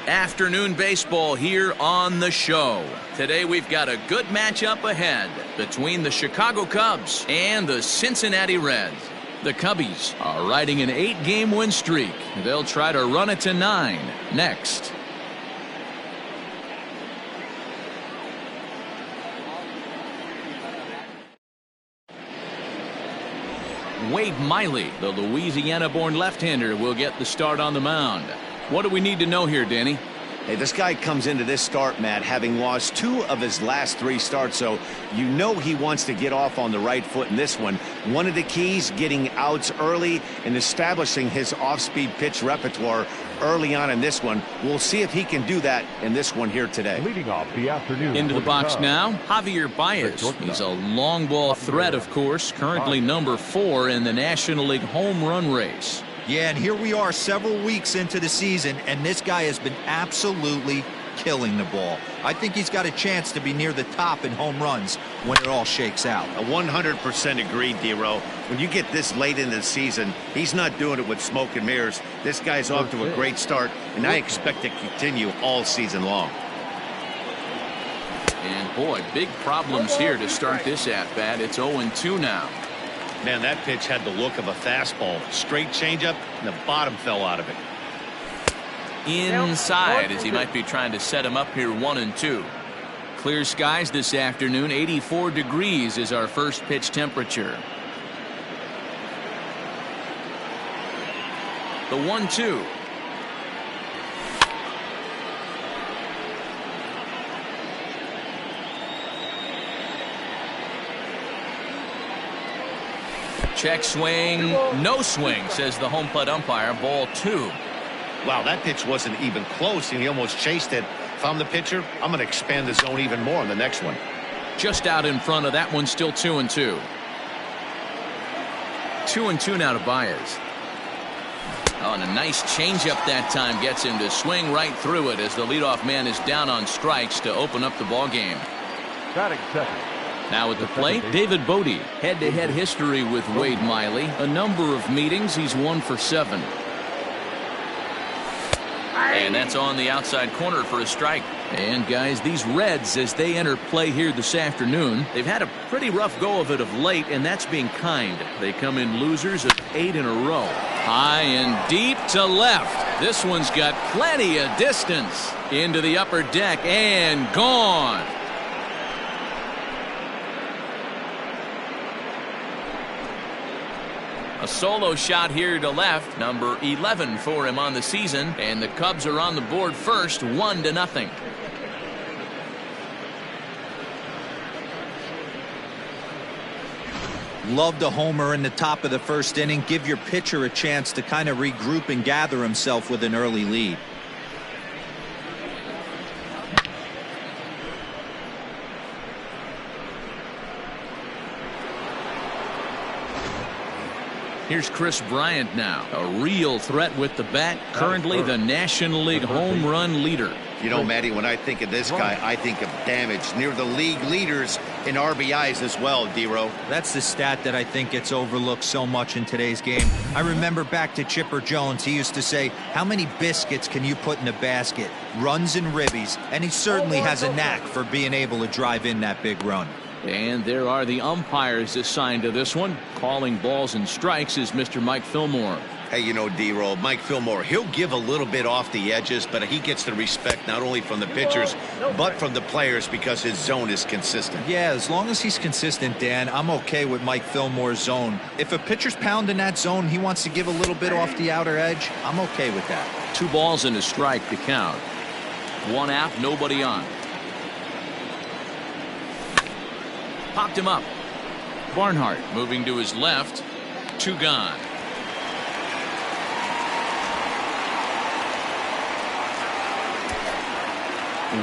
Afternoon baseball here on the show. Today we've got a good matchup ahead between the Chicago Cubs and the Cincinnati Reds. The Cubbies are riding an 8-game win streak. They'll try to run it to 9 next. Wade Miley, the Louisiana-born left-hander, will get the start on the mound. What do we need to know here, Danny? Hey, this guy comes into this start, Matt, having lost 2 of his last 3 starts, so you know he wants to get off on the right foot in this one. One of the keys, getting outs early and establishing his off-speed pitch repertoire early on in this one. We'll see if he can do that in this one here today. Leading off the afternoon. Into the box now, Javier Baez. He's a long ball threat, of course, currently number 4 in the National League home run race. Yeah, and here we are several weeks into the season, and this guy has been absolutely killing the ball. I think he's got a chance to be near the top in home runs when it all shakes out. 100% agree, D-Row. When you get this late in the season, he's not doing it with smoke and mirrors. This guy's off to a great start, and I expect to continue all season long. And boy, big problems here to start this at-bat. It's 0-2 now. Man, that pitch had the look of a fastball. Straight changeup, and the bottom fell out of it. Inside, as he might be trying to set him up here 1-2. Clear skies this afternoon. 84 degrees is our first pitch temperature. The 1-2. Check swing, no swing, says the home plate umpire. Ball 2. Wow, that pitch wasn't even close, and he almost chased it. If I'm the pitcher, I'm going to expand the zone even more on the next one. Just out in front of that one, still 2-2. 2-2 now to Baez. Oh, and a nice changeup that time gets him to swing right through it as the leadoff man is down on strikes to open up the ball game. Batting second. Now at the plate, David Bodie. Head-to-head history with Wade Miley. A number of meetings. He's 1 for 7. And that's on the outside corner for a strike. And guys, these Reds, as they enter play here this afternoon, they've had a pretty rough go of it of late, and that's being kind. They come in losers of 8 in a row. High and deep to left. This one's got plenty of distance. Into the upper deck and gone. A solo shot here to left, number 11 for him on the season, and the Cubs are on the board first, 1-0. Loved a homer in the top of the first inning. Give your pitcher a chance to kind of regroup and gather himself with an early lead. Here's Chris Bryant now, a real threat with the bat, currently the National League home run leader. You know, Matty, when I think of this guy, I think of damage. Near the league leaders in RBIs as well, D-Row. That's the stat that I think gets overlooked so much in today's game. I remember back to Chipper Jones. He used to say, how many biscuits can you put in a basket? Runs and ribbies. And he certainly has a knack for being able to drive in that big run. And there are the umpires assigned to this one. Calling balls and strikes is Mr. Mike Fillmore. Hey, you know, D-Roll, Mike Fillmore, he'll give a little bit off the edges, but he gets the respect not only from the pitchers, but from the players because his zone is consistent. Yeah, as long as he's consistent, Dan, I'm okay with Mike Fillmore's zone. If a pitcher's pounding that zone, he wants to give a little bit off the outer edge, I'm okay with that. 2 balls and a strike to count. 1 out, nobody on. Popped him up. Barnhart moving to his left. 2 gone.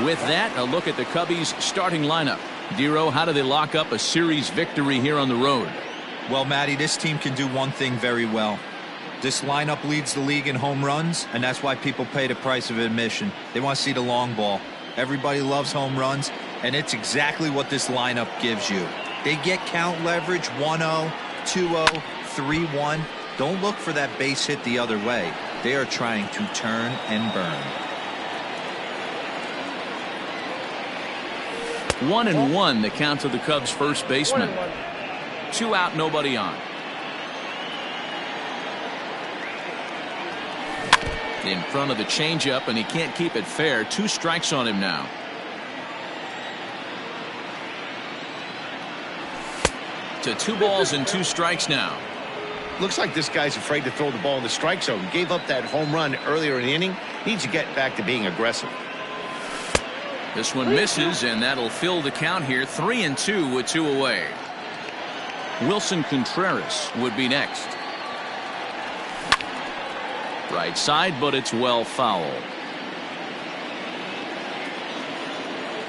With that, a look at the Cubbies starting lineup. Dero, how do they lock up a series victory here on the road? Well, Matty, this team can do one thing very well. This lineup leads the league in home runs, and that's why people pay the price of admission. They want to see the long ball. Everybody loves home runs, and it's exactly what this lineup gives you. They get count leverage 1-0, 2-0, 3-1. Don't look for that base hit the other way. They are trying to turn and burn. 1-1 the count to the Cubs first baseman. 2 out, nobody on. In front of the changeup, and he can't keep it fair. 2 strikes on him now. To 2 balls and 2 strikes now. Looks like this guy's afraid to throw the ball in the strike zone. Gave up that home run earlier in the inning. Needs to get back to being aggressive. This one misses, and that'll fill the count here. 3-2 with 2 away. Wilson Contreras would be next. Right side, but it's well foul.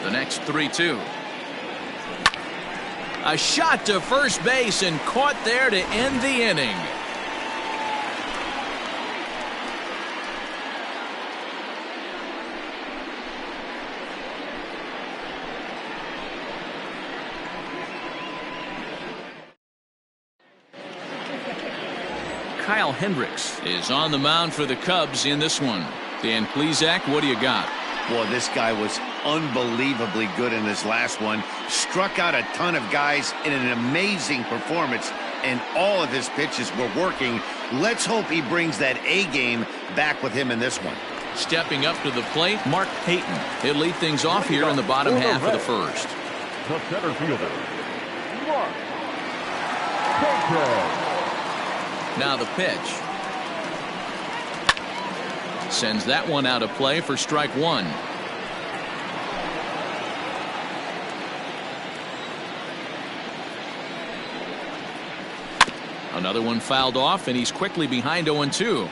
The next 3-2. A shot to first base and caught there to end the inning. Kyle Hendricks is on the mound for the Cubs in this one. Dan Plesac, what do you got? Well, this guy was unbelievably good in this last one. Struck out a ton of guys in an amazing performance, and all of his pitches were working. Let's hope he brings that A game back with him in this one. Stepping up to the plate, Mark Payton. He'll lead things off here in the bottom half of the first. The center fielder, Mark Payton. Now the pitch. Sends that one out of play for strike 1. Another one fouled off, and he's quickly behind 0-2.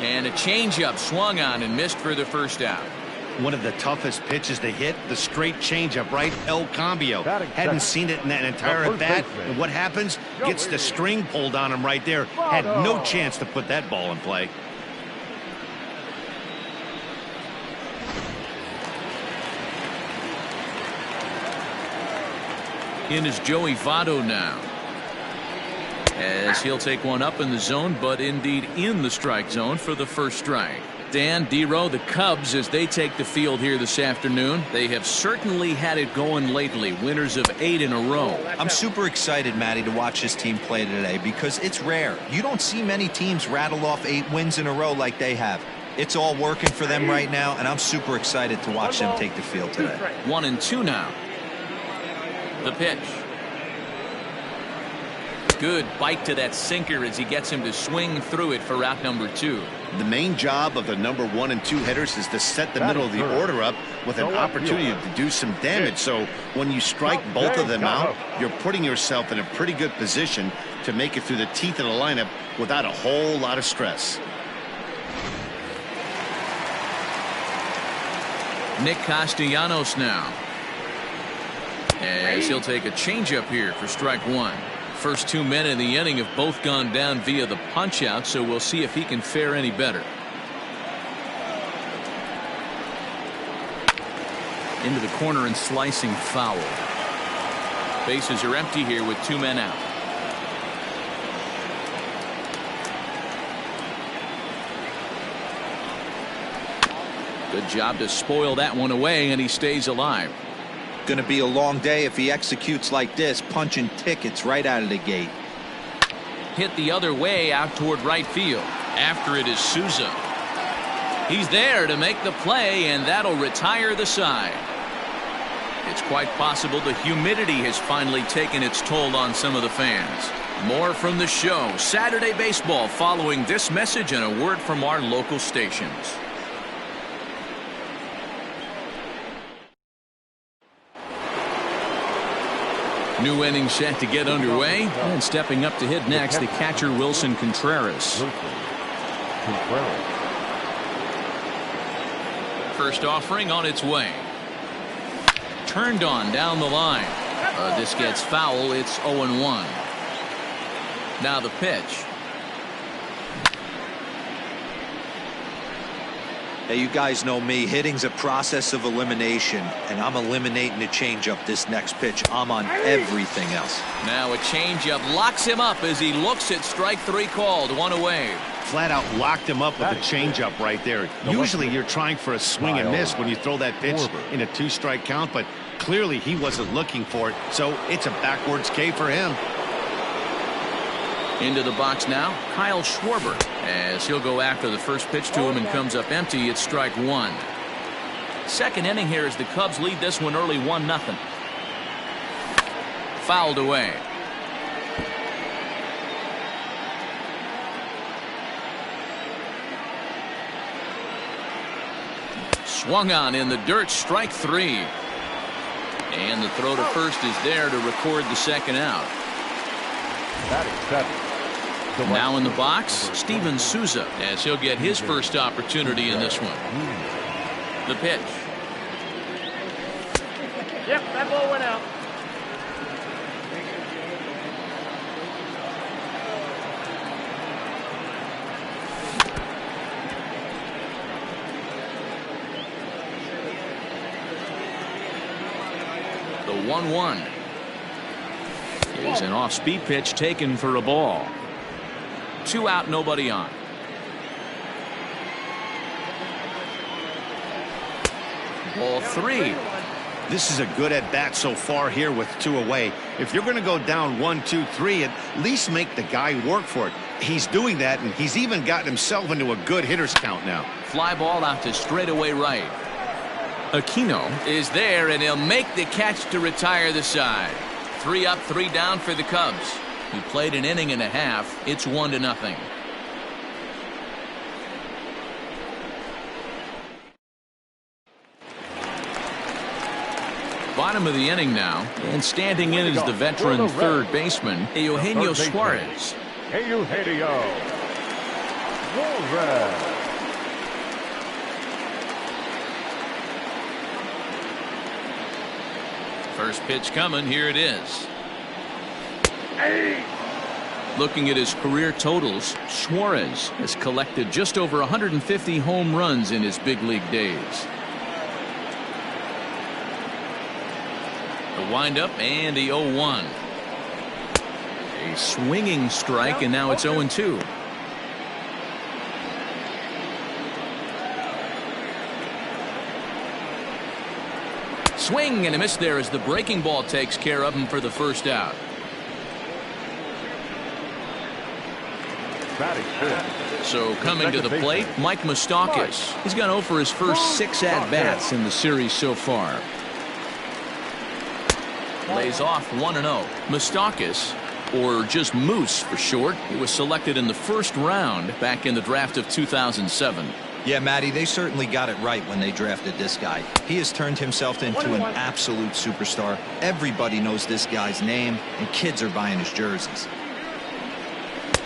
And a changeup swung on and missed for the first out. One of the toughest pitches to hit, the straight changeup, right? El Cambio. Hadn't seen it in that entire at bat. And what happens? Gets the string pulled on him right there. Had no chance to put that ball in play. In is Joey Votto now, as he'll take one up in the zone, but indeed in the strike zone for the first strike. Dan, D-Row, the Cubs, as they take the field here this afternoon, they have certainly had it going lately. Winners of 8 in a row. I'm super excited, Matty, to watch this team play today because it's rare. You don't see many teams rattle off 8 wins in a row like they have. It's all working for them right now, and I'm super excited to watch them take the field today. 1-2 now. The pitch. Good bite to that sinker as he gets him to swing through it for out number 2. The main job of the number 1 and 2 hitters is to set the middle of the order up with an opportunity to do some damage. So when you strike both of them out, you're putting yourself in a pretty good position to make it through the teeth of the lineup without a whole lot of stress. Nick Castellanos now, as he'll take a changeup here for strike 1. First 2 men in the inning have both gone down via the punch out, so we'll see if he can fare any better. Into the corner and slicing foul. Bases are empty here with 2 men out. Good job to spoil that one away, and he stays alive. Going to be a long day if he executes like this, punching tickets right out of the gate. Hit the other way out toward right field. After it is Souza. He's there to make the play, and that'll retire the side. It's quite possible the humidity has finally taken its toll on some of the fans. More from the show. Saturday Baseball following this message and a word from our local stations. New inning set to get underway, and stepping up to hit next, the catcher Wilson Contreras. First offering on its way. Turned on down the line. This gets foul. It's 0-1. Now the pitch. Hey, you guys know me. Hitting's a process of elimination, and I'm eliminating the changeup this next pitch. I'm on everything else. Now a changeup locks him up as he looks at strike 3 called. 1 away. flat out locked him up with a changeup right there. Usually you're trying for a swing and miss when you throw that pitch in a 2-strike count, but clearly he wasn't looking for it, so it's a backwards K for him. Into the box now, Kyle Schwarber, as he'll go after the first pitch to him and comes up empty. It's strike one. Second inning here as the Cubs lead this one early 1-0. Fouled away. Swung on in the dirt, strike three. And the throw to first is there to record the second out. Now in the box, Steven Souza, as he'll get his first opportunity in this one. The pitch. Yep, that ball went out. The 1-1 is an off-speed pitch taken for a ball. 2 out, nobody on. Ball 3. This is a good at-bat so far here with 2 away. If you're going to go down 1, 2, 3, at least make the guy work for it. He's doing that, and he's even gotten himself into a good hitter's count now. Fly ball out to straightaway right. Aquino is there, and he'll make the catch to retire the side. 3 up, 3 down for the Cubs, who played an inning and a half. It's 1-0. Bottom of the inning now, and standing in is the veteran third baseman, Eugenio Suarez. Eugenio Suarez. First pitch coming. Here it is. Looking at his career totals, Suarez has collected just over 150 home runs in his big league days. The windup and the 0-1. A swinging strike, and now it's 0-2. Swing and a miss there as the breaking ball takes care of him for the first out. So coming to the plate, Mike Moustakas. He's gone 0 for his first 6 at-bats in the series so far. Lays off 1-0. Moustakas, or just Moose for short, he was selected in the first round back in the draft of 2007. Yeah, Matty, they certainly got it right when they drafted this guy. He has turned himself into an absolute superstar. Everybody knows this guy's name, and kids are buying his jerseys.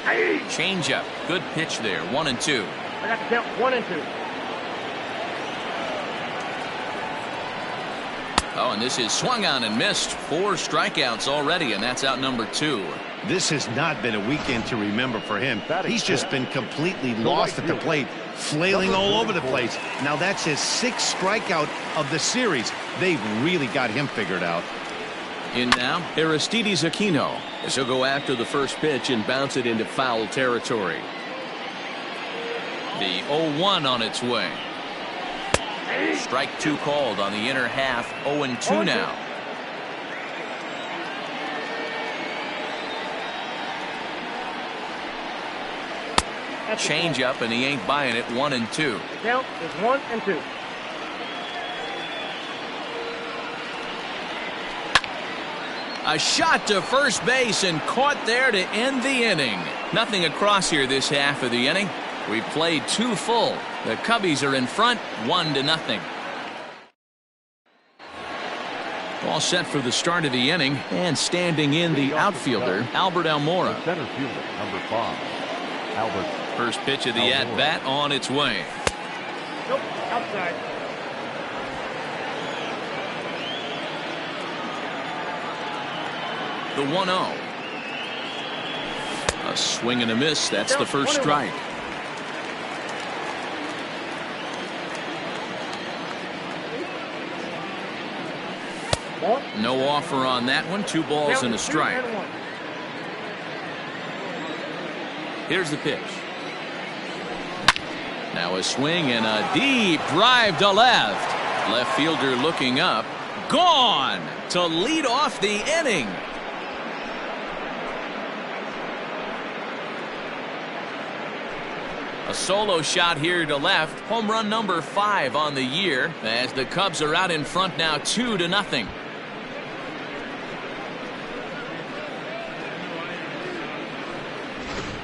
Changeup. Good pitch there. 1-2. I got to count 1-2. Oh, and this is swung on and missed. 4 strikeouts already, and that's out number 2. This has not been a weekend to remember for him. He's just been completely lost at the plate, flailing all over the place. Now that's his 6th strikeout of the series. They've really got him figured out. In now, Aristides Aquino, as he'll go after the first pitch and bounce it into foul territory. The 0-1 on its way. Strike 2 called on the inner half. 0-2 now. Change up, and he ain't buying it. 1-2. Count is 1-2. A shot to first base and caught there to end the inning. Nothing across here this half of the inning. We played 2 full. The Cubbies are in front 1-0. All set for the start of the inning, and standing in the outfielder, Albert Almora. Center fielder, number 5, Albert. First pitch of the at-bat on its way. Nope, outside. The 1-0. A swing and a miss. That's the first strike. No offer on that one. 2 balls and a strike. Here's the pitch. Now a swing and a deep drive to left. Left fielder looking up. Gone to lead off the inning. A solo shot here to left. Home run number 5 on the year as the Cubs are out in front now 2-0.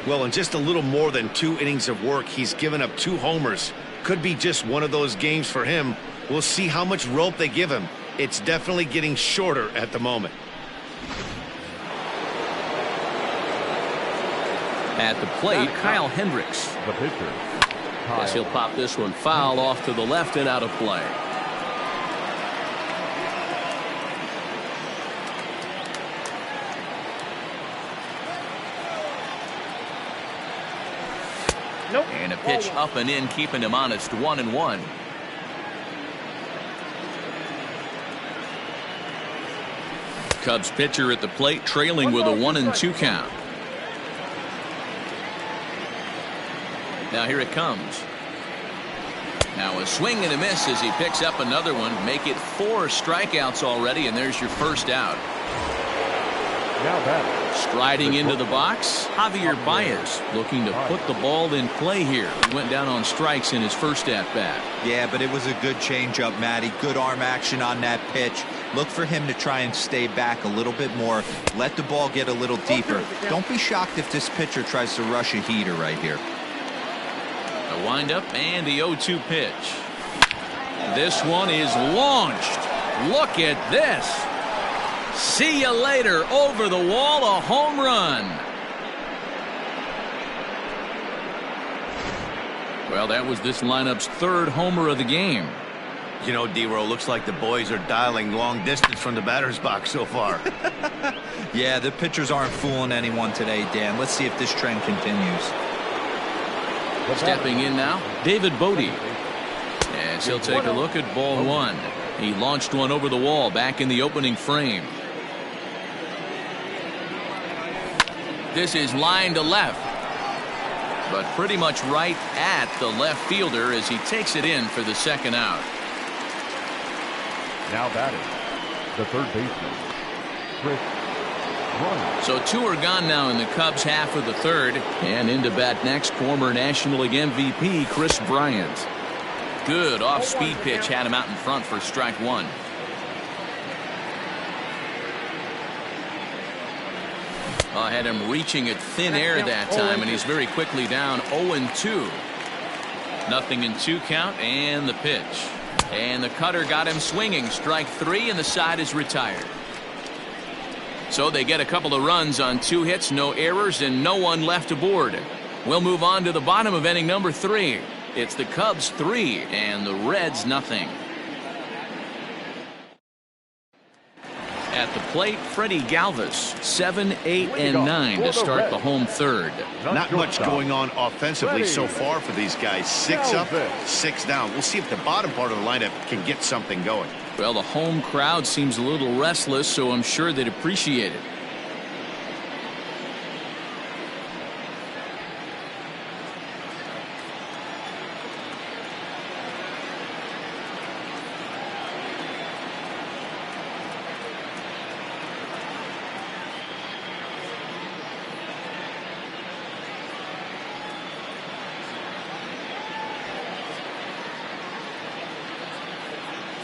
Well, in just a little more than 2 innings of work, he's given up 2 homers. Could be just one of those games for him. We'll see how much rope they give him. It's definitely getting shorter at the moment. At the plate, Kyle Hendricks. The pitcher. Yes, he'll pop this one foul off to the left and out of play. Nope. And a pitch up and in, keeping him honest, 1-1. Cubs pitcher at the plate, trailing with a 1-2 count. Now here it comes. Now a swing and a miss as he picks up another one. Make it 4 strikeouts already, and there's your first out. Now that. Striding into the box, Javier Baez looking to put the ball in play here. He went down on strikes in his first at-bat. Yeah, but it was a good changeup, Matty. Good arm action on that pitch. Look for him to try and stay back a little bit more. Let the ball get a little deeper. Don't be shocked if this pitcher tries to rush a heater right here. A windup and the 0-2 pitch. This one is launched. Look at this. See you later. Over the wall, a home run. Well, that was this lineup's 3rd homer of the game. You know, D-Row, looks like the boys are dialing long distance from the batter's box so far. Yeah, the pitchers aren't fooling anyone today, Dan. Let's see if this trend continues. Stepping in now, David Bodie. As he'll take a look at ball 1. He launched one over the wall back in the opening frame. This is line to left, but pretty much right at the left fielder as he takes it in for the 2nd out. Now batting. The third baseman. Chris Bryant. So 2 are gone now in the Cubs half of the 3rd, and into bat next, former National League MVP Chris Bryant. Good off-speed pitch had him out in front for strike 1. I had him reaching at thin air that time, and he's very quickly down 0-2. 0-2 count, and the pitch. And the cutter got him swinging. Strike 3, and the side is retired. So they get a couple of runs on 2 hits, no errors, and no one left aboard. We'll move on to the bottom of inning number 3. It's the Cubs 3 and the Reds nothing. At the plate, Freddie Galvis, 7, 8, and 9 to start the home 3rd. Not much going on offensively so far for these guys. 6 up, 6 down. We'll see if the bottom part of the lineup can get something going. Well, the home crowd seems a little restless, so I'm sure they'd appreciate it.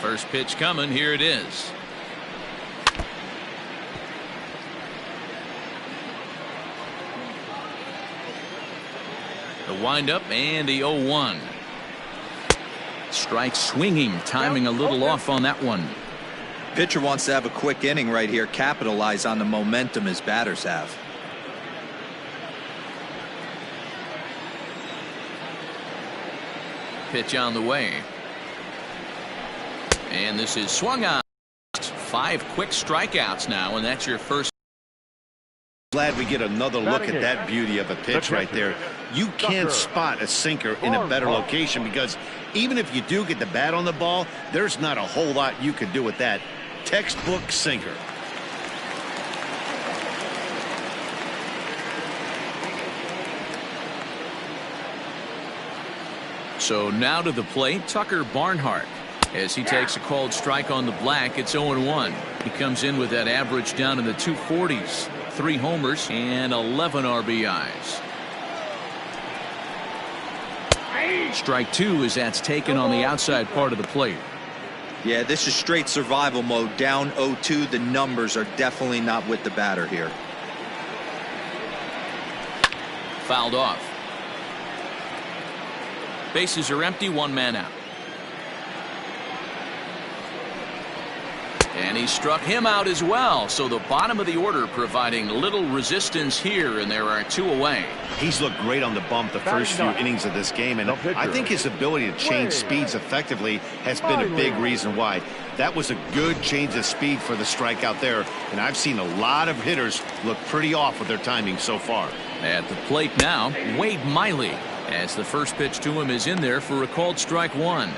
First pitch coming. Here it is. The windup and the 0-1. Strike swinging, timing a little off on that one. Pitcher wants to have a quick inning right here, capitalize on the momentum his batters have. Pitch on the way. And this is swung on. 5 quick strikeouts now, and that's your first. Glad we get another look at that beauty of a pitch right there. You can't spot a sinker in a better location, because even if you do get the bat on the ball, there's not a whole lot you could do with that. Textbook sinker. So now to the plate, Tucker Barnhart. As he takes a called strike on the black, it's 0-1. He comes in with that average down in the 240s. 3 homers and 11 RBIs. Strike 2 as that's taken on the outside part of the plate. Yeah, this is straight survival mode. Down 0-2. The numbers are definitely not with the batter here. Fouled off. Bases are empty, 1 man out. And he struck him out as well. So the bottom of the order providing little resistance here, and there are 2 away. He's looked great on the bump the first few innings of this game, and I think his ability to change speeds effectively has been a big reason why. That was a good change of speed for the strikeout there, and I've seen a lot of hitters look pretty off with their timing so far. At the plate now, Wade Miley, as the first pitch to him is in there for a called strike 1.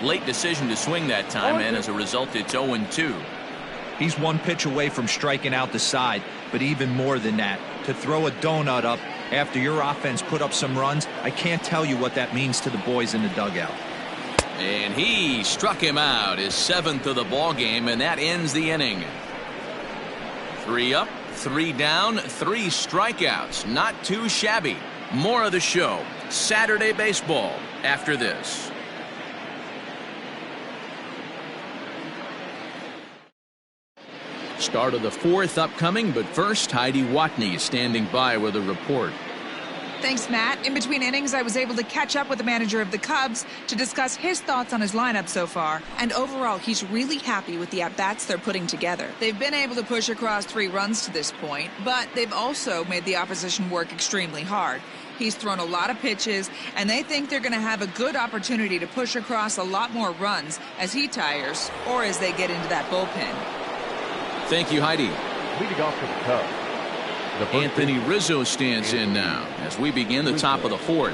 Late decision to swing that time, and as a result, it's 0-2. He's 1 pitch away from striking out the side, but even more than that, to throw a donut up after your offense put up some runs, I can't tell you what that means to the boys in the dugout. And he struck him out, his 7th of the ball game, and that ends the inning. 3 up, 3 down, 3 strikeouts. Not too shabby. More of the show. Saturday baseball after this. Start of the 4th upcoming, but first, Heidi Watney is standing by with a report. Thanks, Matt. In between innings, I was able to catch up with the manager of the Cubs to discuss his thoughts on his lineup so far. And overall, he's really happy with the at-bats they're putting together. They've been able to push across 3 runs to this point, but they've also made the opposition work extremely hard. He's thrown a lot of pitches, and they think they're going to have a good opportunity to push across a lot more runs as he tires or as they get into that bullpen. Thank you, Heidi. Leading off for the Cubs, Anthony Rizzo stands in now as we begin the top of the 4th.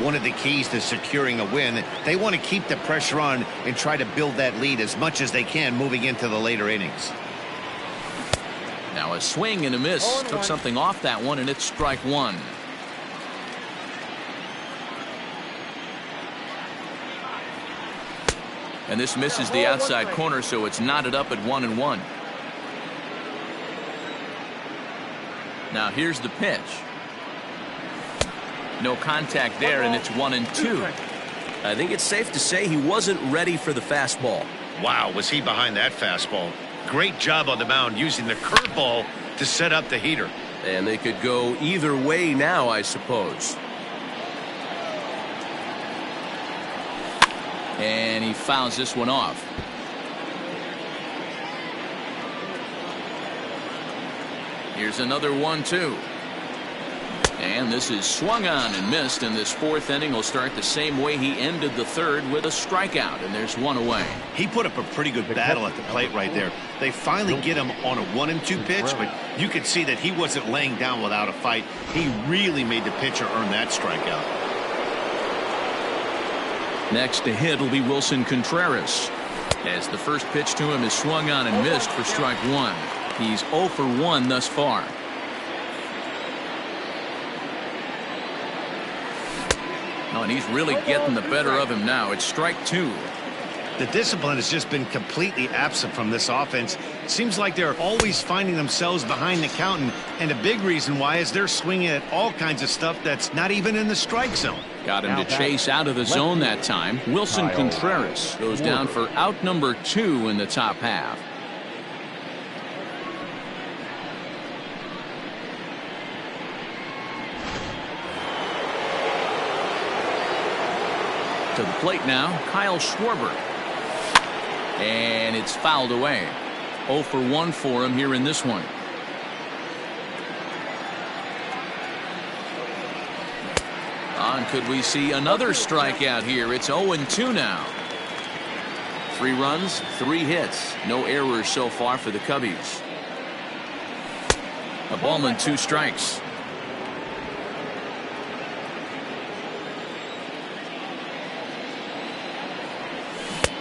One of the keys to securing a win, they want to keep the pressure on and try to build that lead as much as they can moving into the later innings. Now a swing and a miss. Took something off that one, and it's strike 1. And this misses the outside corner, so it's knotted up at 1-1. Now here's the pitch. No contact there, and it's 1-2. I think it's safe to say he wasn't ready for the fastball. Wow, was he behind that fastball. Great job on the mound using the curveball to set up the heater. And they could go either way now, I suppose. And he fouls this one off. Here's another 1-2. And this is swung on and missed, and this 4th inning will start the same way he ended the 3rd with a strikeout, and there's 1 away. He put up a pretty good battle at the plate right there. They finally get him on a 1-2 pitch, but you could see that he wasn't laying down without a fight. He really made the pitcher earn that strikeout. Next to hit will be Wilson Contreras, as the first pitch to him is swung on and missed for strike 1. He's 0 for 1 thus far. Oh, and he's really getting the better of him now. It's strike 2. The discipline has just been completely absent from this offense. Seems like they're always finding themselves behind the count, and a big reason why is they're swinging at all kinds of stuff that's not even in the strike zone. Got him to chase out of the zone that time. Wilson Contreras goes down for out number 2 in the top half. To the plate now, Kyle Schwarber. And it's fouled away. 0 for 1 for him here in this one. And could we see another strikeout here? It's 0-2 now. 3 runs, 3 hits. No errors so far for the Cubbies. A ball and 2 strikes.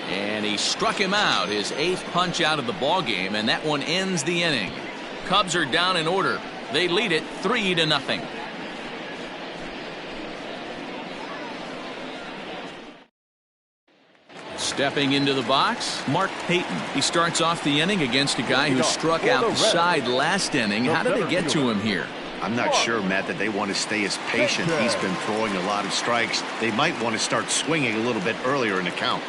And he struck him out, his 8th punch out of the ball game, and that one ends the inning. Cubs are down in order. They lead it 3-0. Stepping into the box, Mark Payton. He starts off the inning against a guy who struck out the side last inning. How did they get to him here? I'm not sure, Matt, that they want to stay as patient. He's been throwing a lot of strikes. They might want to start swinging a little bit earlier in the count.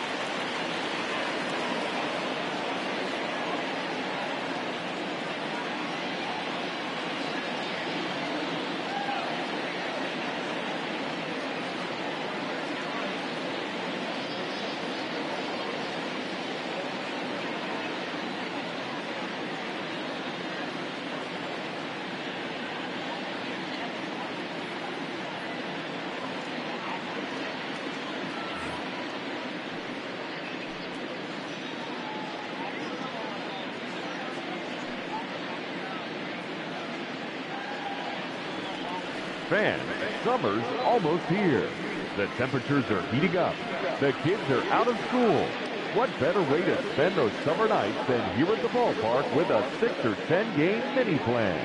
Fans, summer's almost here. The temperatures are heating up. The kids are out of school. What better way to spend those summer nights than here at the ballpark with a 6 or 10 game mini plan?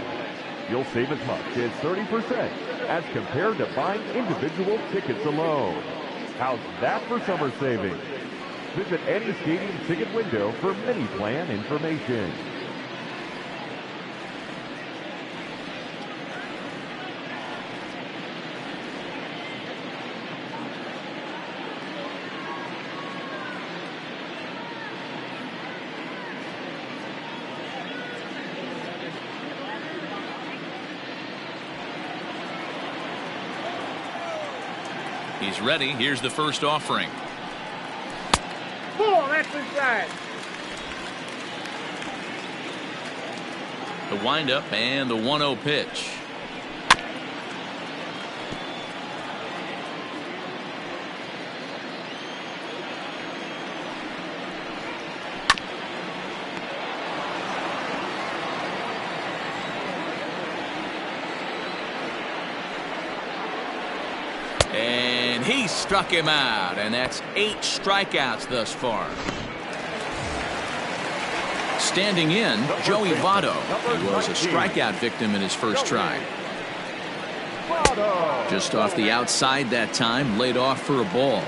You'll save as much as 30% as compared to buying individual tickets alone. How's that for summer savings? Visit any stadium ticket window for mini plan information. He's ready. Here's the first offering. Pull, that's inside. The windup and the 1-0 pitch. And he struck him out, and that's 8 strikeouts thus far. Standing in, Joey Votto. He was a strikeout victim in his first try. Just off the outside that time, laid off for a ball.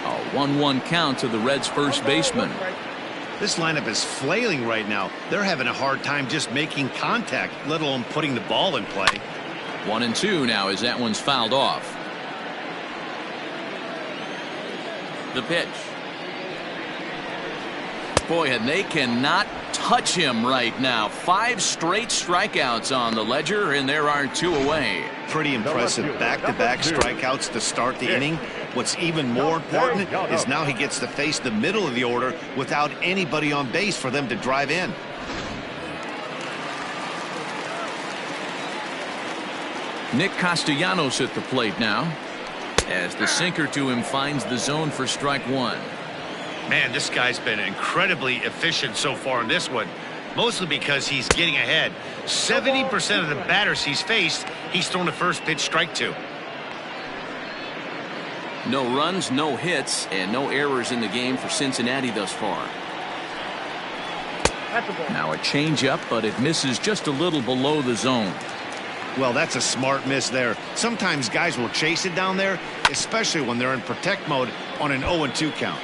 A 1-1 count to the Reds' first baseman. This lineup is flailing right now. They're having a hard time just making contact, let alone putting the ball in play. 1-2 now as that one's fouled off. The pitch. Boy, and they cannot touch him right now. 5 straight strikeouts on the ledger, and there are 2 away. Pretty impressive back-to-back strikeouts to start the inning. What's even more important is now he gets to face the middle of the order without anybody on base for them to drive in. Nick Castellanos at the plate now, as the sinker to him finds the zone for strike 1. Man, this guy's been incredibly efficient so far in this one, mostly because he's getting ahead. 70% of the batters he's faced, he's thrown the first pitch strike to. No runs, no hits, and no errors in the game for Cincinnati thus far. Now a changeup, but it misses just a little below the zone. Well, that's a smart miss there. Sometimes guys will chase it down there, especially when they're in protect mode on an 0-2 count.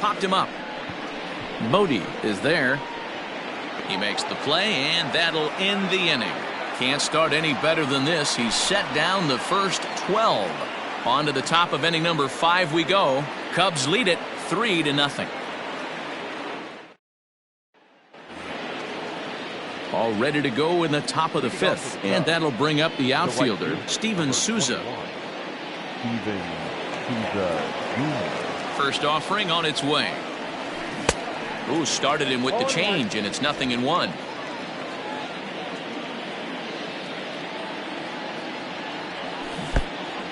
Popped him up. Bodie is there. He makes the play, and that'll end the inning. Can't start any better than this. He's set down the first 12. On to the top of inning number 5 we go. Cubs lead it 3-0. All ready to go in the top of the 5th, and that'll bring up the outfielder, Steven Souza. Steven Souza Jr. First offering on its way. Ooh, started him with the change, and it's 0-1.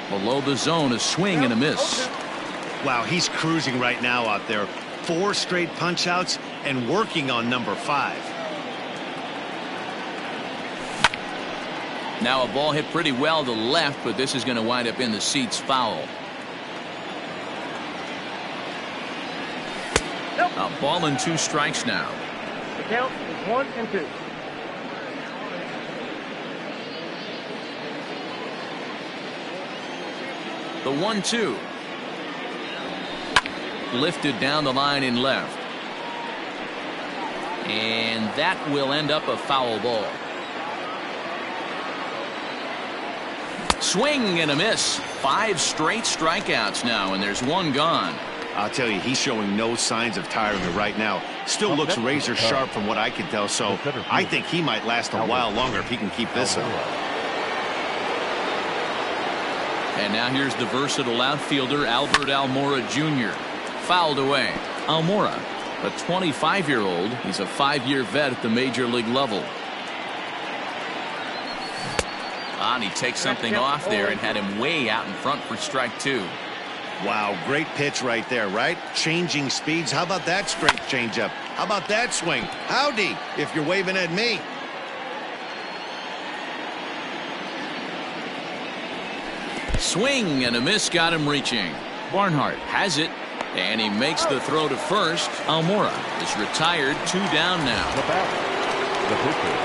Below the zone, a swing and a miss. Wow, he's cruising right now out there. 4 straight punch outs and working on number 5. Now a ball hit pretty well to left, but this is going to wind up in the seats foul. A ball and 2 strikes now. The count is 1-2. The 1-2. Lifted down the line in left. And that will end up a foul ball. Swing and a miss. 5 straight strikeouts now, and there's 1 gone. I'll tell you, he's showing no signs of tiring right now. Still looks razor sharp from what I can tell, so I think he might last a while longer if he can keep this up. And now here's the versatile outfielder, Albert Almora Jr. Fouled away. Almora, a 25-year-old. He's a 5-year vet at the major league level. And he takes something off there and had him way out in front for strike 2. Wow, great pitch right there, right? Changing speeds. How about that straight changeup? How about that swing? Howdy, if you're waving at me. Swing and a miss got him reaching. Barnhart has it, and he makes the throw to first. Almora is retired, 2 down now. The pitcher.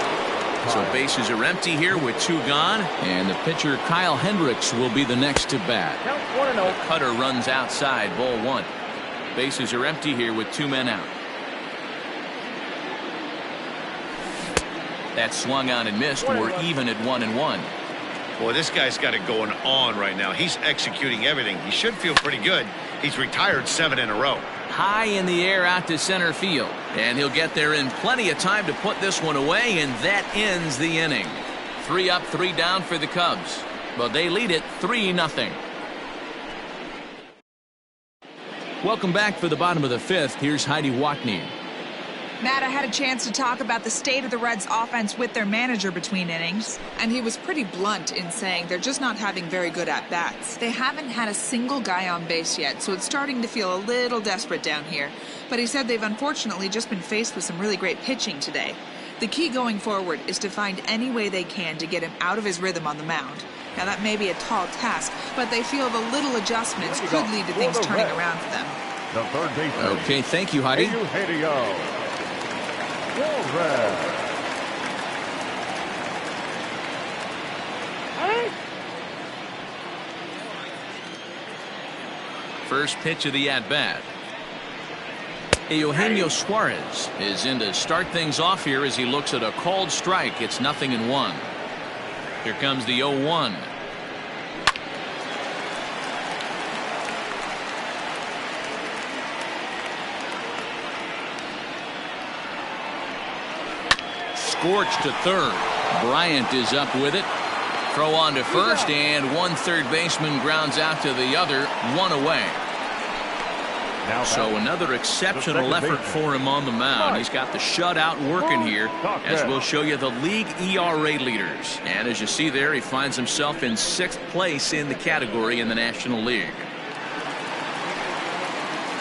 So bases are empty here with 2 gone, and the pitcher Kyle Hendricks will be the next to bat. Count 1-0. Cutter runs outside, ball 1. Bases are empty here with 2 men out. That swung on and missed. We're even at 1-1. Boy, this guy's got it going on right now. He's executing everything. He should feel pretty good. He's retired 7 in a row. High in the air out to center field, and he'll get there in plenty of time to put this one away, and that ends the inning. 3 up, 3 down for the Cubs, but they lead it 3-0. Welcome back for the bottom of the 5th. Here's Heidi Watney. Matt, I had a chance to talk about the state of the Reds offense with their manager between innings, and he was pretty blunt in saying they're just not having very good at-bats. They haven't had a single guy on base yet, so it's starting to feel a little desperate down here. But he said they've unfortunately just been faced with some really great pitching today. The key going forward is to find any way they can to get him out of his rhythm on the mound. Now that may be a tall task, but they feel the little adjustments could lead to things turning around for them. The third baseman. Okay, thank you, Heidi. Eugenio Suarez. First pitch of the at-bat. Eugenio Suarez is in to start things off here as he looks at a called strike. It's 0-1. Here comes the 0-1. Scorched to third. Bryant is up with it. Throw on to first, and one third baseman grounds out to the other, 1 away. So another exceptional effort for him on the mound. He's got the shutout working here, as we'll show you the league ERA leaders. And as you see there, he finds himself in 6th place in the category in the National League.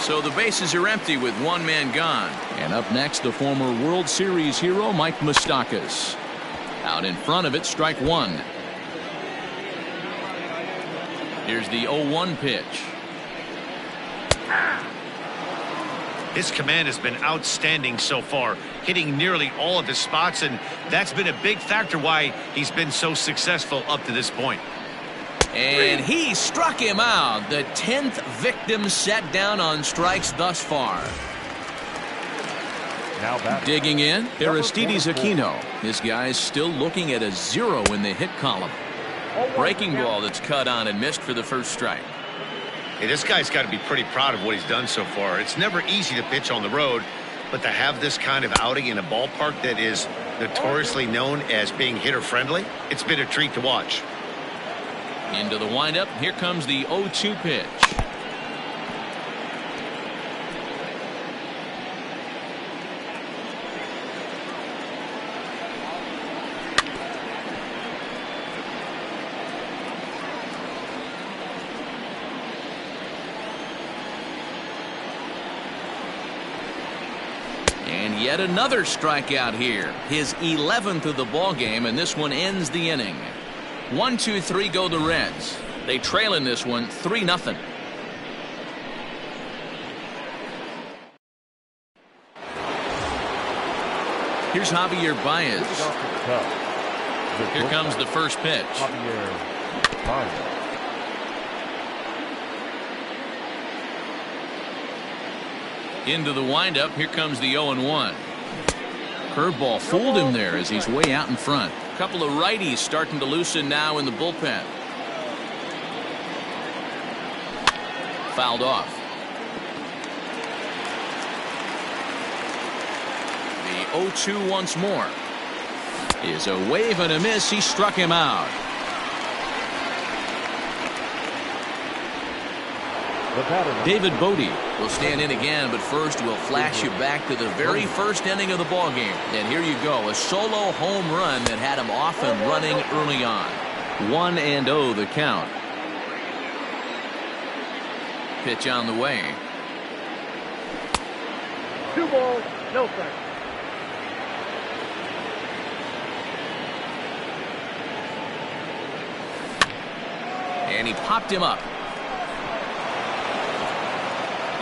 So the bases are empty with 1 man gone. And up next, the former World Series hero, Mike Moustakas. Out in front of it, strike 1. Here's the 0-1 pitch. His command has been outstanding so far, hitting nearly all of his spots, and that's been a big factor why he's been so successful up to this point. And he struck him out. The 10th victim set down on strikes thus far. Now digging in, Aristides Aquino. This guy's still looking at a 0 in the hit column. Breaking ball that's cut on and missed for the first strike. Hey, this guy's got to be pretty proud of what he's done so far. It's never easy to pitch on the road, but to have this kind of outing in a ballpark that is notoriously known as being hitter-friendly, it's been a treat to watch. Into the windup. Here comes the 0-2 pitch. And yet another strikeout here. His 11th of the ball game, and this one ends the inning. 1-2-3 go the Reds. They trail in this one 3-0. Here's Javier Baez. Here comes the first pitch. Into the windup. Here comes the 0-1. Curveball fooled him there as he's way out in front. A couple of righties starting to loosen now in the bullpen. Fouled off. The 0-2 once more. Is a wave and a miss. He struck him out. David Bodie will stand in again, but first we'll flash you back to the very first inning of the ball game. And here you go, a solo home run that had him off and running early on. 1-0 the count. Pitch on the way. 2 balls, no strikes. And he popped him up.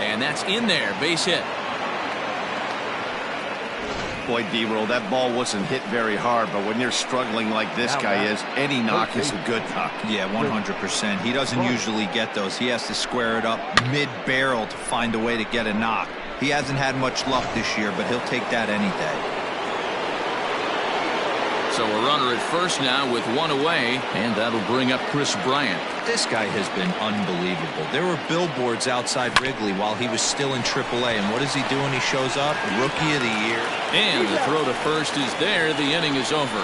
And that's in there, base hit. Boy, D-Roll, that ball wasn't hit very hard, but when you're struggling like this guy is, any knock is a good knock. Yeah, 100%. He doesn't usually get those. He has to square it up mid-barrel to find a way to get a knock. He hasn't had much luck this year, but he'll take that any day. So a runner at first now with 1 away, and that'll bring up Chris Bryant. This guy has been unbelievable. There were billboards outside Wrigley while he was still in AAA, and what is he doing? He shows up, Rookie of the Year. And the throw to first is there. The inning is over.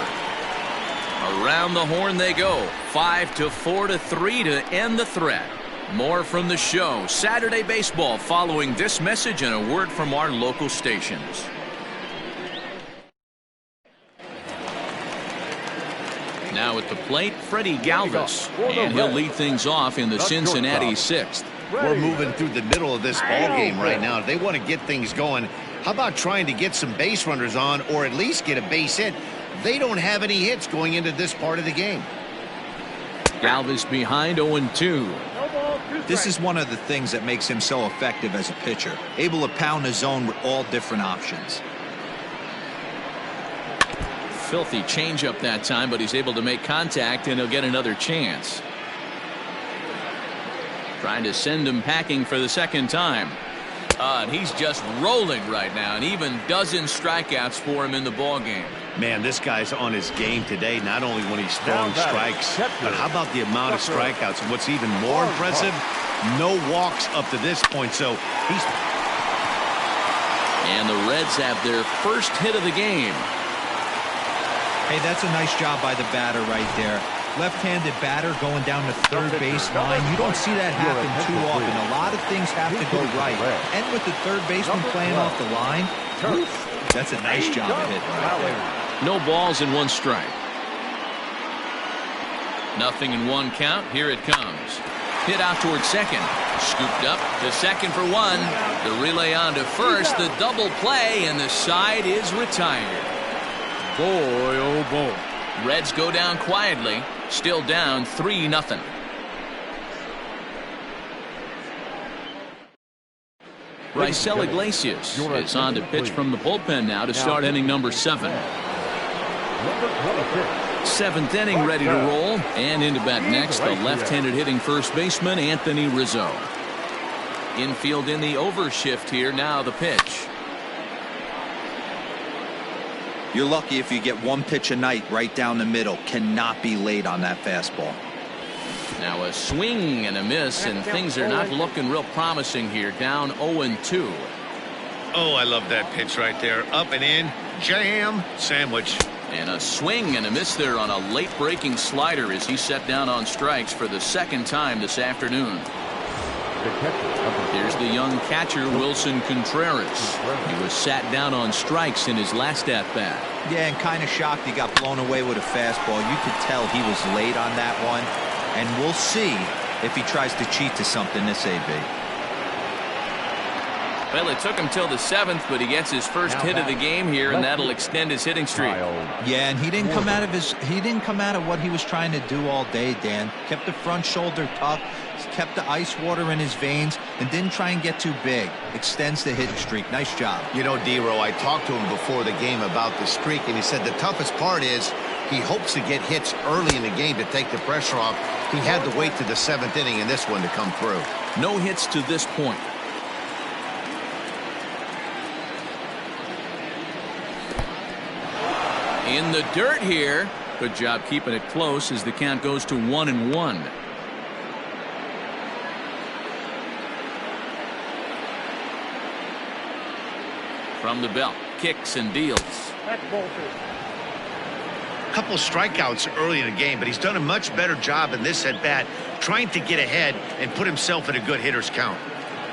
Around the horn they go. 5-4-3 to end the threat. More from the show. Saturday Baseball following this message and a word from our local stations. Now at the plate, Freddie Galvis, and he'll lead things off in the Cincinnati 6th. We're moving through the middle of this ball game right now. If they want to get things going, how about trying to get some base runners on or at least get a base hit? They don't have any hits going into this part of the game. Galvis behind 0-2. This is one of the things that makes him so effective as a pitcher, able to pound the zone with all different options. Filthy changeup that time, but he's able to make contact and he'll get another chance. Trying to send him packing for the second time. And he's just rolling right now, and even dozen strikeouts for him in the ball game. Man, this guy's on his game today, not only when he's throwing strikes, but how about the amount of strikeouts? And what's even more impressive, no walks up to this point. So he's. And the Reds have their first hit of the game. Hey, that's a nice job by the batter right there. Left-handed batter going down the third base line. You don't see that happen too often. A lot of things have to go right. And with the third baseman playing off the line, that's a nice job of hitting right there. No balls and 1 strike. Nothing in 1 count. Here it comes. Hit out towards second. Scooped up to second for 1. The relay on to first. The double play, and the side is retired. Boy, oh boy. Reds go down quietly. Still down 3-0. Raisel Iglesias is on to pitch from the bullpen now to start inning number 7. 7th inning ready to roll. And into bat next, the left-handed hitting first baseman Anthony Rizzo. Infield in the overshift here. Now the pitch. You're lucky if you get 1 pitch a night right down the middle. Cannot be late on that fastball. Now a swing and a miss, and things are not looking real promising here. Down 0-2. Oh, I love that pitch right there. Up and in. Jam sandwich. And a swing and a miss there on a late breaking slider as he set down on strikes for the 2nd time this afternoon. Here's the young catcher, Wilson Contreras. He was sat down on strikes in his last at-bat. Yeah, and kind of shocked he got blown away with a fastball. You could tell he was late on that one. And we'll see if he tries to cheat to something this AB. Well, it took him till the 7th, but he gets his first hit of the game here, and that'll extend his hitting streak. Yeah, and he didn't come out of what he was trying to do all day, Dan. Kept the front shoulder tucked, kept the ice water in his veins, and didn't try and get too big. Extends the hitting streak. Nice job. You know, D-Row, I talked to him before the game about the streak, and he said the toughest part is he hopes to get hits early in the game to take the pressure off. He had to wait to the 7th inning in this one to come through. No hits to this point. In the dirt here. Good job keeping it close as the count goes to 1-1. From the belt, kicks and deals. That's bolted. Couple strikeouts early in the game, but he's done a much better job in this at bat trying to get ahead and put himself in a good hitter's count.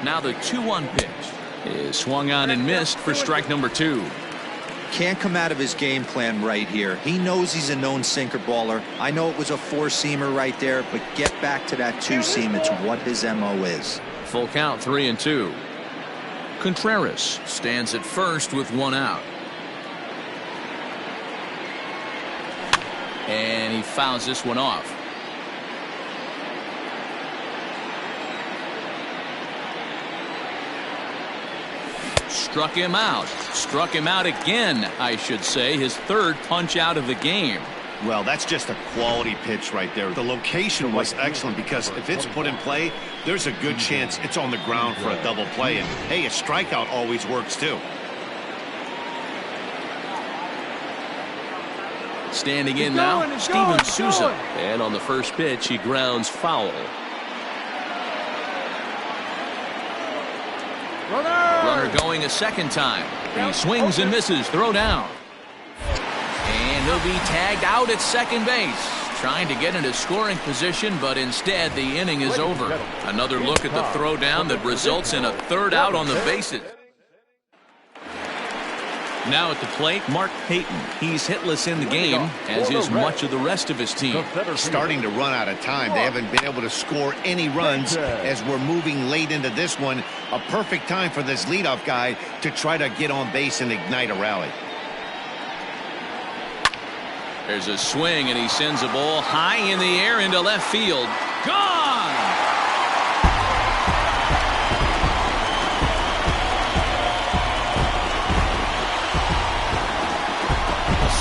Now the 2-1 pitch is swung on and missed for strike number 2. Can't come out of his game plan right here. He knows he's a known sinker baller. I know it was a 4-seamer right there, but get back to that 2-seam. It's what his MO is. Full count, 3-2. Contreras stands at first with 1 out. And he fouls this one off. Struck him out. Struck him out again, I should say. His 3rd punch out of the game. Well, that's just a quality pitch right there. The location was excellent because if it's put in play, there's a good chance it's on the ground for a double play. And, hey, a strikeout always works, too. Standing in now, Steven Souza. And on the first pitch, he grounds foul. Runner going a second time. He swings and misses. Throw down. And he'll be tagged out at second base. Trying to get into scoring position, but instead the inning is over. Another look at the throw down that results in a 3rd out on the bases. Now at the plate, Mark Payton. He's hitless in the game, as is much of the rest of his team. Starting to run out of time. They haven't been able to score any runs as we're moving late into this one. A perfect time for this leadoff guy to try to get on base and ignite a rally. There's a swing, and he sends a ball high in the air into left field. Gone!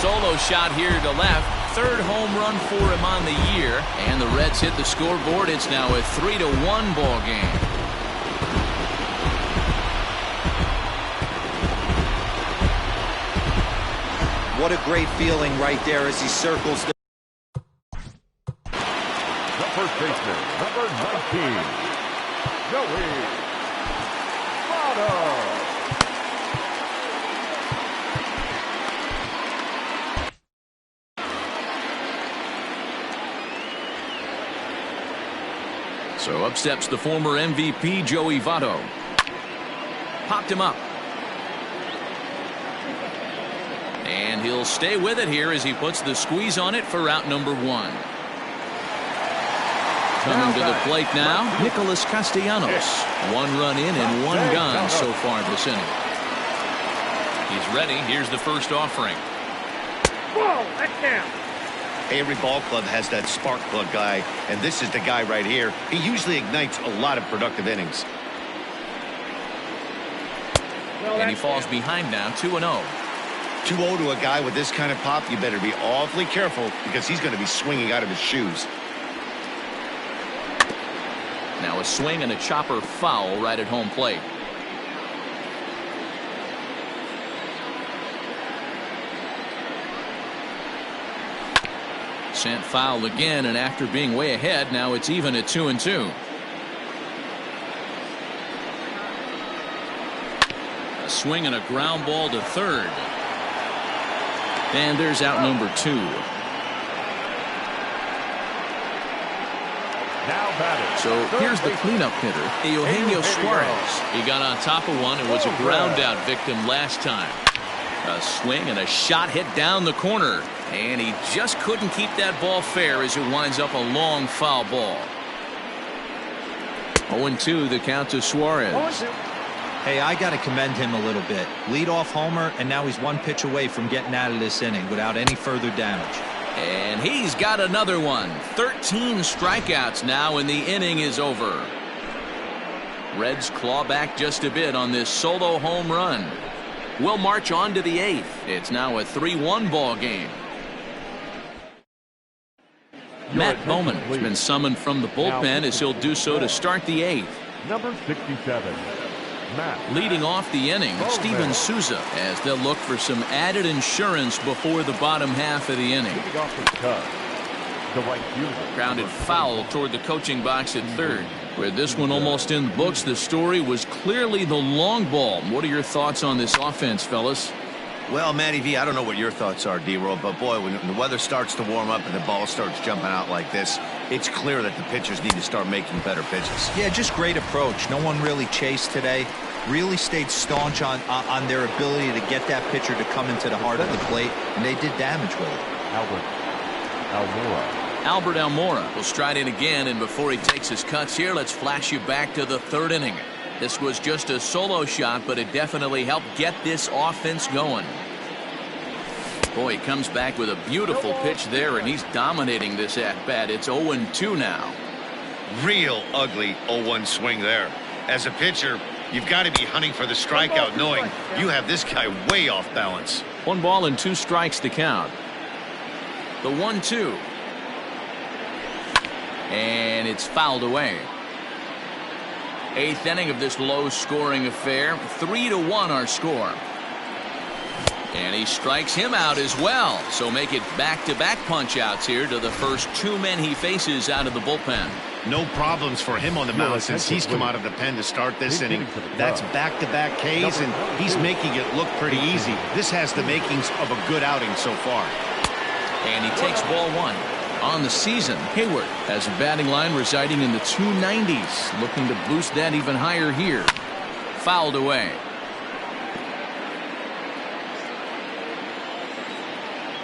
Solo shot here to left. 3rd home run for him on the year. And the Reds hit the scoreboard. It's now a 3-1 ball game. What a great feeling right there as he circles the first baseman, number 19, Joey Votto. So up steps the former MVP, Joey Votto. Popped him up. And he'll stay with it here as he puts the squeeze on it for out number 1. Coming to the plate now, Nicholas Castellanos. 1 run in and 1 gone so far this inning. He's ready. Here's the first offering. Whoa, that's down. Every ball club has that spark plug guy, and this is the guy right here. He usually ignites a lot of productive innings. And he falls behind now, 2-0. 2-0 to a guy with this kind of pop, you better be awfully careful because he's going to be swinging out of his shoes. Now a swing and a chopper foul right at home plate. Sent foul again, and after being way ahead, now it's even at 2-2. A swing and a ground ball to 3rd. And there's out number 2. Now batting. So here's the cleanup hitter, Eugenio Suarez. He got on top of one and was a ground out victim last time. A swing and a shot hit down the corner. And he just couldn't keep that ball fair as it winds up a long foul ball. 0-2 the count to Suarez. Hey, I got to commend him a little bit. Lead-off homer, and now he's one pitch away from getting out of this inning without any further damage. And he's got another one. 13 strikeouts now, and the inning is over. Reds claw back just a bit on this solo home run. We'll march on to the 8th. It's now a 3-1 ball game. Matt Bowman has been summoned from the bullpen as he'll do so to start the 8th. Number 67, Matt. Leading off the inning, Steven Souza, as they'll look for some added insurance before the bottom half of the inning. Leading off the Cubs, the right fielder. Grounded foul toward the coaching box at third. With this one almost in the books, the story was clearly the long ball. What are your thoughts on this offense, fellas? Well, Matty V, I don't know what your thoughts are, D-Roll, but boy, when the weather starts to warm up and the ball starts jumping out like this, it's clear that the pitchers need to start making better pitches. Yeah, just great approach. No one really chased today. Really stayed staunch on their ability to get that pitcher to come into the heart of the plate, and they did damage with it. Albert Almora will stride in again, and before he takes his cuts here, let's flash you back to the 3rd inning. This was just a solo shot, but it definitely helped get this offense going. Boy, he comes back with a beautiful pitch there, and he's dominating this at-bat. It's 0-2 now. Real ugly 0-1 swing there. As a pitcher, you've got to be hunting for the strikeout, knowing you have this guy way off balance. 1 ball and 2 strikes to count. The 1-2. And it's fouled away. 8th inning of this low-scoring affair. 3-1 our score. And he strikes him out as well. So make it back-to-back punch-outs here to the first 2 men he faces out of the bullpen. No problems for him on the mound since he's come out of the pen to start this inning. That's back-to-back Ks, and he's making it look pretty easy. This has the makings of a good outing so far. And he takes ball 1. On the season, Hayward has a batting line residing in the 290s, looking to boost that even higher here. Fouled away.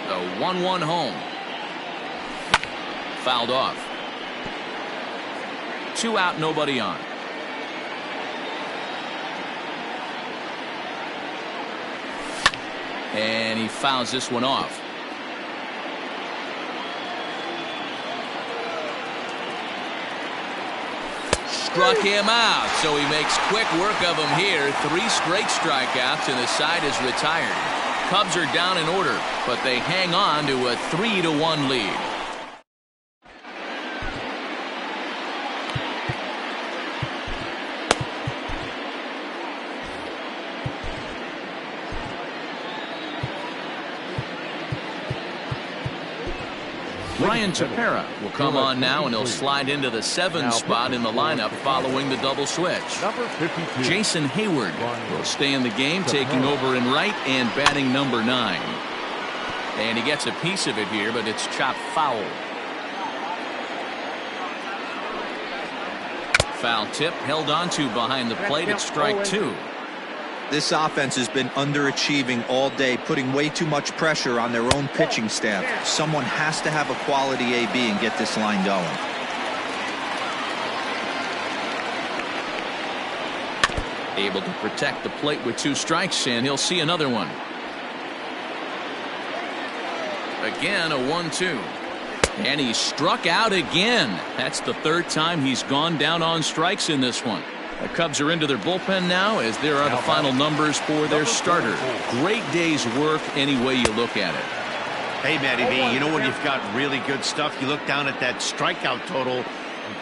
The 1-1 home. Fouled off. 2 out, nobody on. And he fouls this one off. Struck him out, so he makes quick work of him here. 3 straight strikeouts, and the side is retired. Cubs are down in order, but they hang on to a 3-1 lead. Ryan Tepera will come on now, and he'll slide into the 7th spot in the lineup following the double switch. Number 52. Jason Hayward will stay in the game, taking over in right and batting number 9. And he gets a piece of it here, but it's chopped foul. Foul tip held onto behind the plate at strike 2. This offense has been underachieving all day, putting way too much pressure on their own pitching staff. Someone has to have a quality AB and get this line going. Able to protect the plate with 2 strikes, and he'll see another one. Again, a 1-2. And he struck out again. That's the 3rd time he's gone down on strikes in this one. The Cubs are into their bullpen now, as there are the final numbers for their starter. Great day's work any way you look at it. Hey, Matty V, you know when you've got really good stuff, you look down at that strikeout total.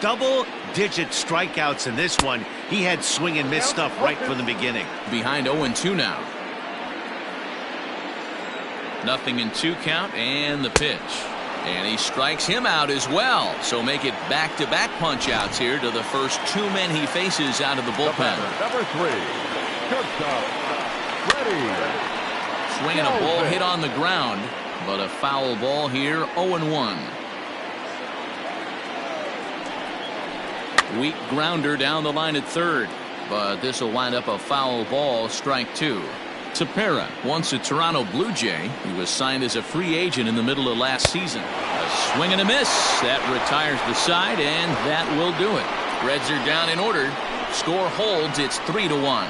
Double-digit strikeouts in this one. He had swing and miss stuff right from the beginning. Behind 0-2 now. Nothing in 2 count, and the pitch. And he strikes him out as well. So make it back-to-back punch-outs here to the first 2 men he faces out of the bullpen. Number 3, shortstop, ready. Swinging a ball hit on the ground, but a foul ball here, 0-1. Weak grounder down the line at third, but this will wind up a foul ball, strike 2. Tepera, once a Toronto Blue Jay, he was signed as a free agent in the middle of last season. A swing and a miss. That retires the side, and that will do it. Reds are down in order. Score holds. It's 3-1.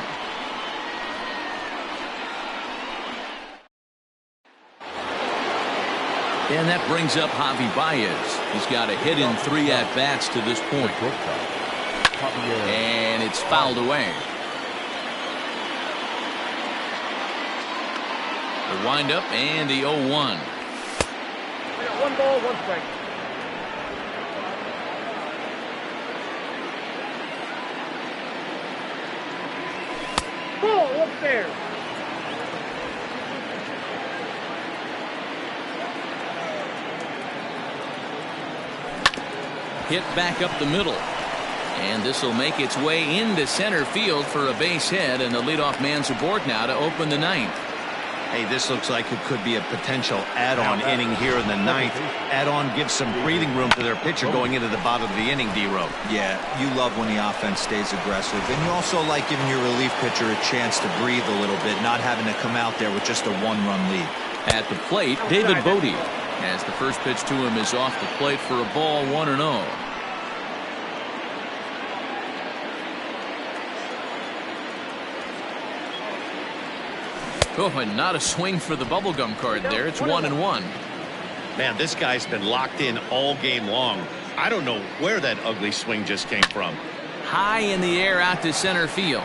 And that brings up Javi Baez. He's got a hit in 3 at-bats to this point. And it's fouled away. The windup and the 0-1. 1 ball, 1 strike. Ball upstairs. Hit back up the middle. And this will make its way into center field for a base hit, and the leadoff man's aboard now to open the 9th. Hey, this looks like it could be a potential add-on inning here in the 9th. Add-on gives some breathing room to their pitcher going into the bottom of the inning, D-Row. Yeah, you love when the offense stays aggressive. And you also like giving your relief pitcher a chance to breathe a little bit, not having to come out there with just a 1-run lead. At the plate, David Bodie, as the first pitch to him is off the plate for a ball, 1-0. Oh, and not a swing for the bubblegum card there. It's 1-1. Man, this guy's been locked in all game long. I don't know where that ugly swing just came from. High in the air out to center field.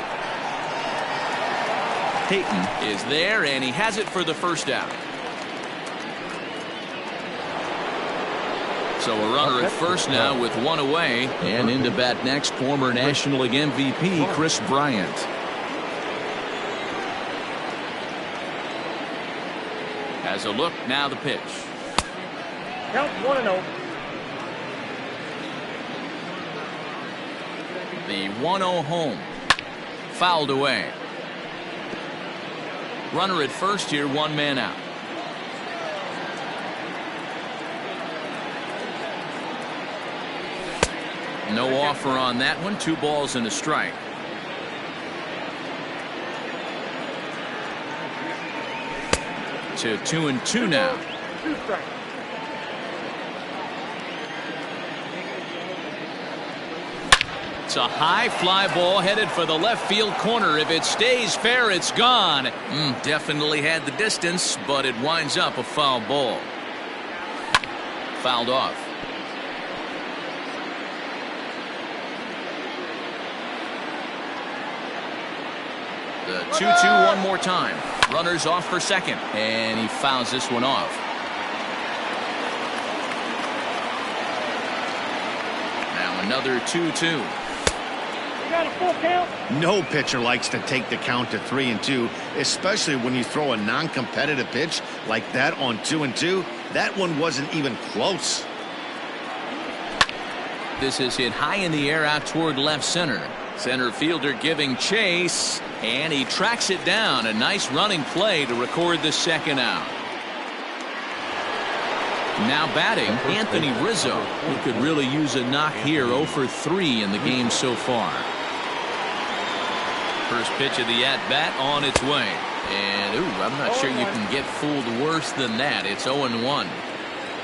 Payton is there, and he has it for the first out. So a runner at first now with 1 away. And into bat next, former National League MVP Chris Bryant. As a look, now the pitch. Count 1-0. The 1-0 home. Fouled away. Runner at first here, 1 man out. No offer on that one. 2 balls and a strike. To 2-2 now. 2 strikes. It's a high fly ball headed for the left field corner. If it stays fair, it's gone. Definitely had the distance, but it winds up a foul ball. Fouled off. The 2-2 one more time. Runners off for second, and he fouls this one off. Now another 2-2. Got a full count. No pitcher likes to take the count to 3-2, especially when you throw a non-competitive pitch like that on 2-2. That one wasn't even close. This is hit high in the air out toward left center. Center fielder giving chase, and he tracks it down. A nice running play to record the second out. Now batting, Anthony Rizzo, who could really use a knock here. 0 for 3 in the game so far. First pitch of the at-bat on its way. And, I'm not sure you can get fooled worse than that. It's 0-1.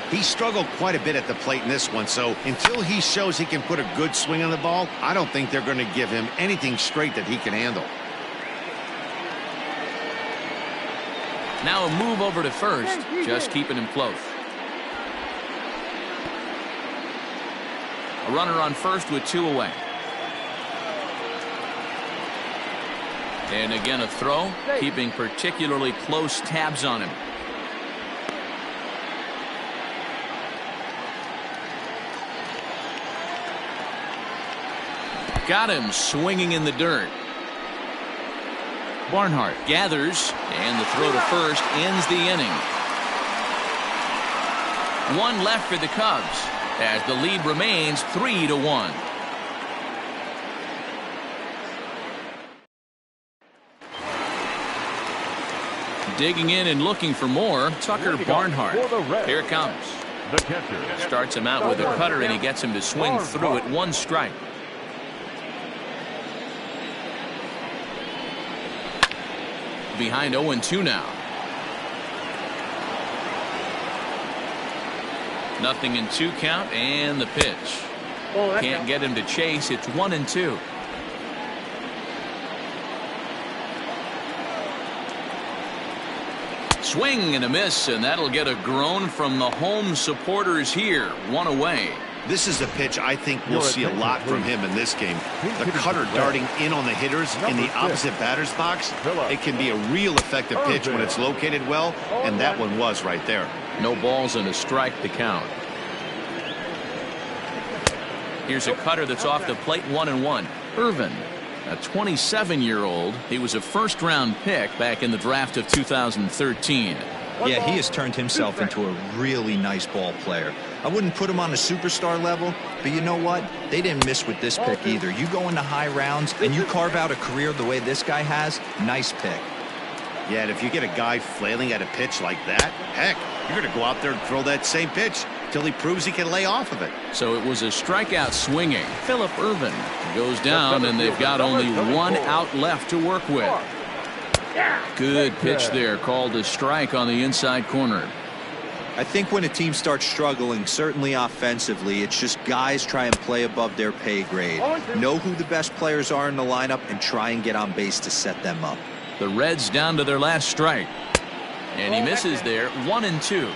He struggled quite a bit at the plate in this one, so until he shows he can put a good swing on the ball, I don't think they're going to give him anything straight that he can handle. Now a move over to first, just keeping him close. A runner on first with 2 away. And again a throw, keeping particularly close tabs on him. Got him swinging in the dirt. Barnhart gathers, and the throw to first ends the inning. 1 left for the Cubs as the lead remains 3-1. Digging in and looking for more, Tucker Barnhart. Here it comes. The catcher Starts him out with a cutter, and he gets him to swing through it. 1 strike. Behind 0-2 now. Nothing in 2 count, and the pitch. Can't get him to chase. It's 1-2. Swing and a miss, and that'll get a groan from the home supporters here. 1 away. This is a pitch I think we'll see a lot from him in this game. The cutter darting in on the hitters in the opposite batter's box. It can be a real effective pitch when it's located well, and that one was right there. No balls and a strike to count. Here's a cutter that's off the plate. 1-1. Irvin, a 27-year-old. He was a first-round pick back in the draft of 2013. Yeah, he has turned himself into a really nice ball player. I wouldn't put him on a superstar level, but you know what? They didn't miss with this pick either. You go into high rounds and you carve out a career the way this guy has, nice pick. Yeah, and if you get a guy flailing at a pitch like that, heck, you're going to go out there and throw that same pitch till he proves he can lay off of it. So it was a strikeout swinging. Phillip Ervin goes down, and they've got only 1 out left to work with. Good pitch there, called a strike on the inside corner. I think when a team starts struggling, certainly offensively, it's just guys try and play above their pay grade. Know who the best players are in the lineup and try and get on base to set them up. The Reds down to their last strike. And he misses there. 1-2.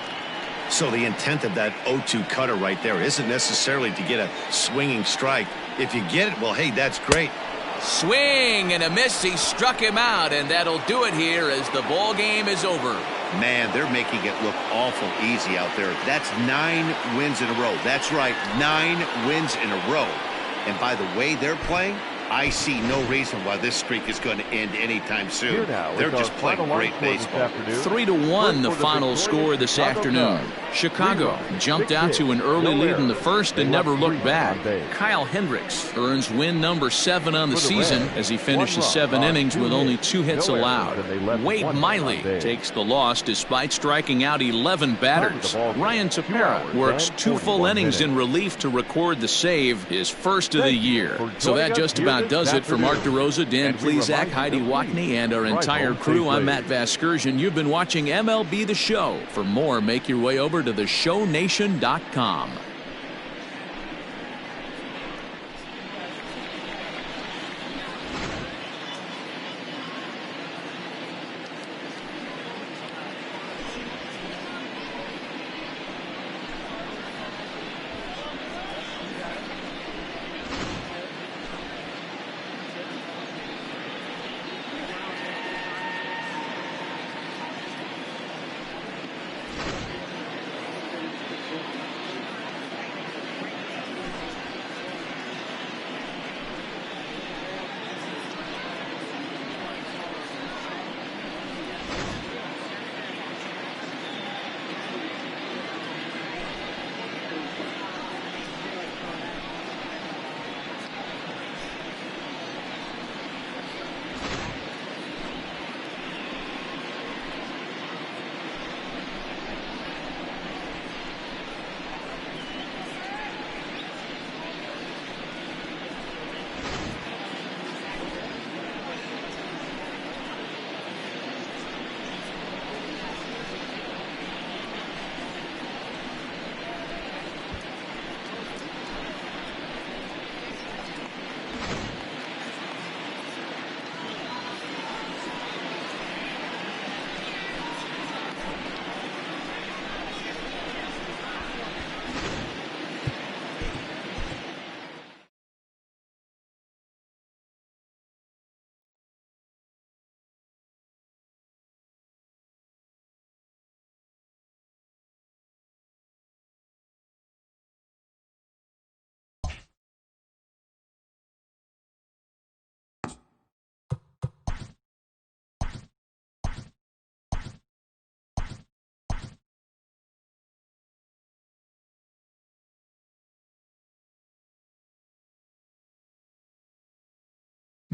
So the intent of that 0-2 cutter right there isn't necessarily to get a swinging strike. If you get it, well, hey, that's great. Swing and a miss. He struck him out, and that'll do it here as the ball game is over. Man, they're making it look awful easy out there. That's 9 wins in a row. That's right, 9 wins in a row. And by the way they're playing, I see no reason why this streak is going to end anytime soon. They're just playing great baseball. 3-1 the final score this afternoon. Chicago jumped out to an early lead in the first and never looked back. Kyle Hendricks earns win number 7 on the season as he finishes 7 innings with only 2 hits allowed. Wade Miley takes the loss despite striking out 11 batters. Ryan Tepera works 2 full innings in relief to record the save, his first of the year. So that just about does it for Mark DeRosa, Dan Plesac, Heidi Watney, and our entire crew. I'm Matt Vasgersian. You've been watching MLB The Show. For more, make your way over to theshownation.com.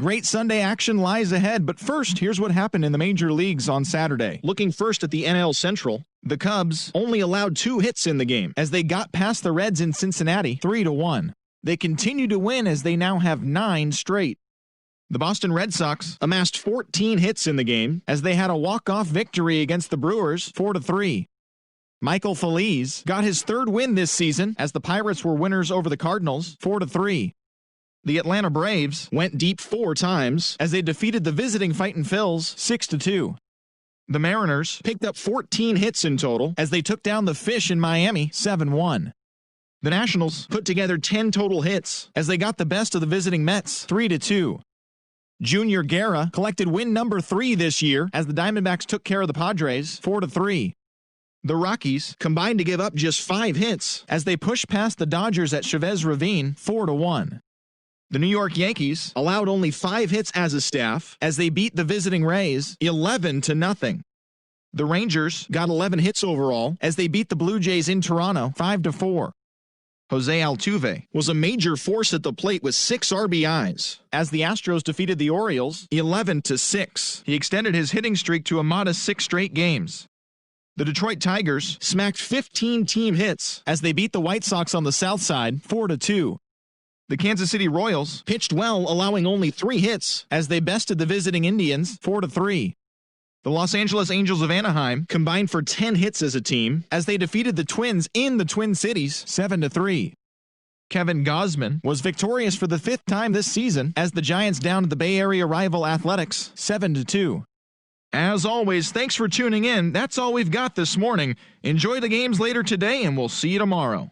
Great Sunday action lies ahead, but first, here's what happened in the major leagues on Saturday. Looking first at the NL Central, the Cubs only allowed 2 hits in the game as they got past the Reds in Cincinnati 3-1. They continue to win as they now have 9 straight. The Boston Red Sox amassed 14 hits in the game as they had a walk-off victory against the Brewers 4-3. Michael Feliz got his 3rd win this season as the Pirates were winners over the Cardinals 4-3. The Atlanta Braves went deep 4 times as they defeated the visiting Fightin' Phils 6-2. The Mariners picked up 14 hits in total as they took down the Fish in Miami 7-1. The Nationals put together 10 total hits as they got the best of the visiting Mets 3-2. Junior Guerra collected win number 3 this year as the Diamondbacks took care of the Padres 4-3. The Rockies combined to give up just 5 hits as they pushed past the Dodgers at Chavez Ravine 4-1. The New York Yankees allowed only 5 hits as a staff as they beat the visiting Rays 11-0. The Rangers got 11 hits overall as they beat the Blue Jays in Toronto 5-4. Jose Altuve was a major force at the plate with 6 RBIs as the Astros defeated the Orioles 11-6. He extended his hitting streak to a modest 6 straight games. The Detroit Tigers smacked 15 team hits as they beat the White Sox on the South Side 4-2. The Kansas City Royals pitched well, allowing only 3 hits as they bested the visiting Indians 4-3. The Los Angeles Angels of Anaheim combined for 10 hits as a team as they defeated the Twins in the Twin Cities 7-3. Kevin Gausman was victorious for the 5th time this season as the Giants downed the Bay Area rival Athletics 7-2. As always, thanks for tuning in. That's all we've got this morning. Enjoy the games later today, and we'll see you tomorrow.